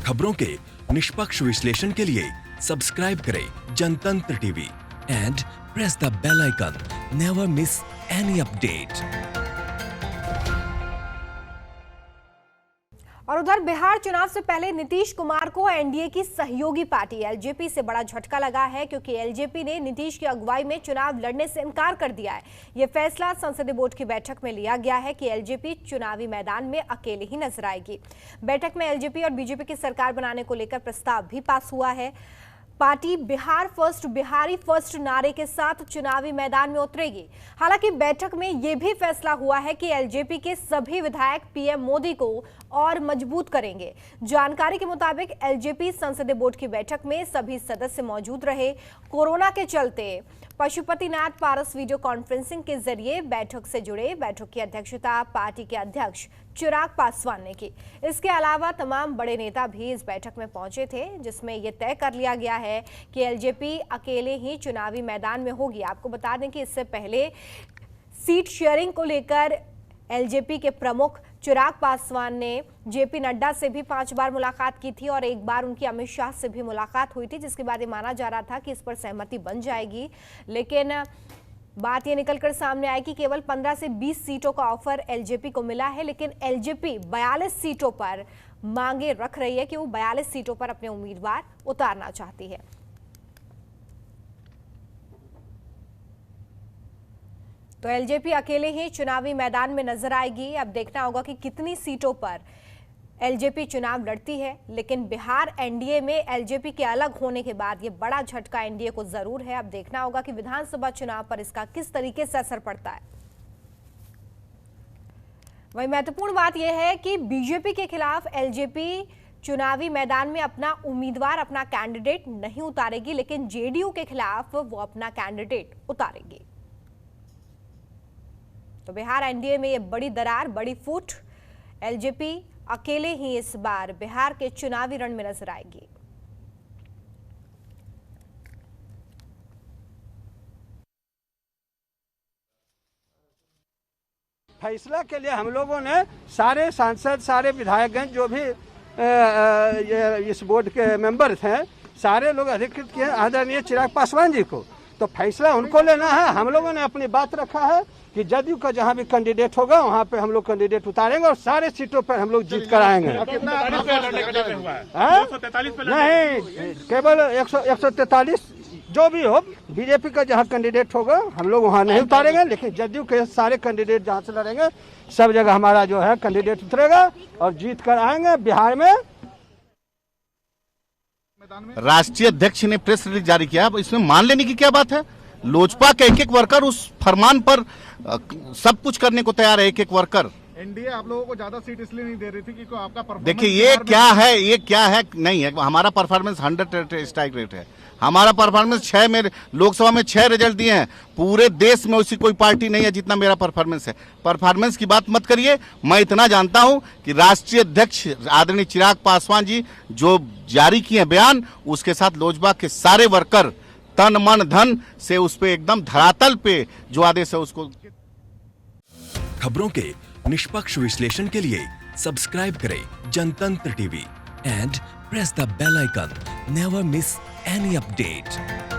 खबरों के निष्पक्ष विश्लेषण के लिए सब्सक्राइब करें Jantantra TV and press the bell icon. Never miss any update. और उधर बिहार चुनाव से पहले नीतीश कुमार को एनडीए की सहयोगी पार्टी एलजेपी से बड़ा झटका लगा है, क्योंकि एलजेपी ने नीतीश की अगुवाई में चुनाव लड़ने से इनकार कर दिया है। यह फैसला संसदीय बोर्ड की बैठक में लिया गया है कि एलजेपी चुनावी मैदान में अकेले ही नजर आएगी। बैठक में एलजेपी और बीजेपी की सरकार बनाने को लेकर प्रस्ताव भी पास हुआ है। Party Bihar first, Bihari first नारे के साथ चुनावी मैदान में उतरेगी। हालांकि बैठक में यह भी फैसला हुआ है कि एलजेपी के सभी विधायक पीएम मोदी को और मजबूत करेंगे। जानकारी के मुताबिक एलजेपी संसदीय बोर्ड की बैठक में सभी सदस्य मौजूद रहे। कोरोना के चलते पशुपतिनाथ पारस वीडियो कॉन्फ्रेंसिंग के जरिए बैठक से जुड़े। बैठक की अध्यक्षता पार्टी के अध्यक्ष चिराग पासवान ने की। इसके अलावा तमाम बड़े नेता भी इस बैठक में पहुंचे थे, जिसमें यह तय कर लिया गया है कि एलजेपी अकेले ही चुनावी मैदान में होगी। आपको बता दें कि इससे पहले सीट शेयरिंग को लेकर एलजेपी के प्रमुख चिराग पासवान ने जेपी नड्डा से भी 5 बार मुलाकात की थी और एक बार उनकी अमित शाह से भी मुलाकात हुई थी, जिसके बाद ये माना जा रहा था कि इस पर सहमति बन जाएगी। लेकिन बात ये निकलकर सामने आई कि केवल 15 से 20 सीटों का ऑफर एलजेपी को मिला है, लेकिन एलजेपी 42 सीटों पर मांगे रख रही है कि वो 42 सीटों पर अपने उम्मीदवार उतारना चाहती है। तो एलजेपी अकेले ही चुनावी मैदान में नजर आएगी। अब देखना होगा कि कितनी सीटों पर एलजेपी चुनाव लड़ती है। लेकिन बिहार एनडीए में एलजेपी के अलग होने के बाद ये बड़ा झटका एनडीए को जरूर है। अब देखना होगा कि विधानसभा चुनाव पर इसका किस तरीके से असर पड़ता है। वही महत्वपूर्ण बात यह है कि बीजेपी के खिलाफ एलजेपी चुनावी मैदान में अपना उम्मीदवार, अपना कैंडिडेट नहीं उतारेगी, लेकिन जेडीयू के खिलाफ वो अपना कैंडिडेट उतारेगी। तो बिहार एनडीए में ये बड़ी दरार, बड़ी फूट। एलजेपी अकेले ही इस बार बिहार के चुनावी रण में नजर आएगी। फैसला के लिए हम लोगों ने सारे सांसद, सारे विधायकगण जो भी इस बोर्ड के मेंबर थे, सारे लोग अधिकृत किए आदरणीय चिराग पासवान जी को। तो फैसला उनको लेना है। हम लोगों ने अपनी बात रखा है कि जदयू का जहां भी कैंडिडेट होगा वहां पे हम लोग कैंडिडेट उतारेंगे और सारे सीटों पर हम लोग जीत कर आएंगे। नहीं, केवल 143 जो भी हो, बीजेपी का जहां कैंडिडेट होगा हम लोग वहां नहीं उतारेंगे, लेकिन जदयू के सारे कैंडिडेट जहां से लड़ेंगे सब जगह हमारा जो है कैंडिडेट उतरेगा और जीत कर आएंगे। बिहार में राष्ट्रीय अध्यक्ष ने प्रेस रिलीज जारी किया। अब इसमें मान लेने की क्या बात है? लोजपा के एक वर्कर उस फरमान पर सब कुछ करने को तैयार है। एक वर्कर एनडीए आप लोगों को ज्यादा सीट इसलिए नहीं दे रही थी कि आपका परफॉर्मेंस, देखिए ये क्या है नहीं है। हमारा परफॉर्मेंस 100 स्ट्राइक रेट है। हमारा परफॉर्मेंस 6 में लोकसभा में 6 रिजल्ट दिए हैं। पूरे देश में ऐसी कोई पार्टी नहीं है जितना मेरा परफॉर्मेंस है। परफॉर्मेंस की बात मत करिए। मैं इतना जानता हूं कि राष्ट्रीय अध्यक्ष आदरणीय चिराग पासवान जी जो जारी किए बयान, उसके साथ लोजपा के सारे वर्कर तन मन धन से उस पे एकदम धरातल पे जो आदेश है उसको। खबरों के निष्पक्ष विश्लेषण के लिए सब्सक्राइब करें Jantantra TV and press the bell icon. Never miss any update.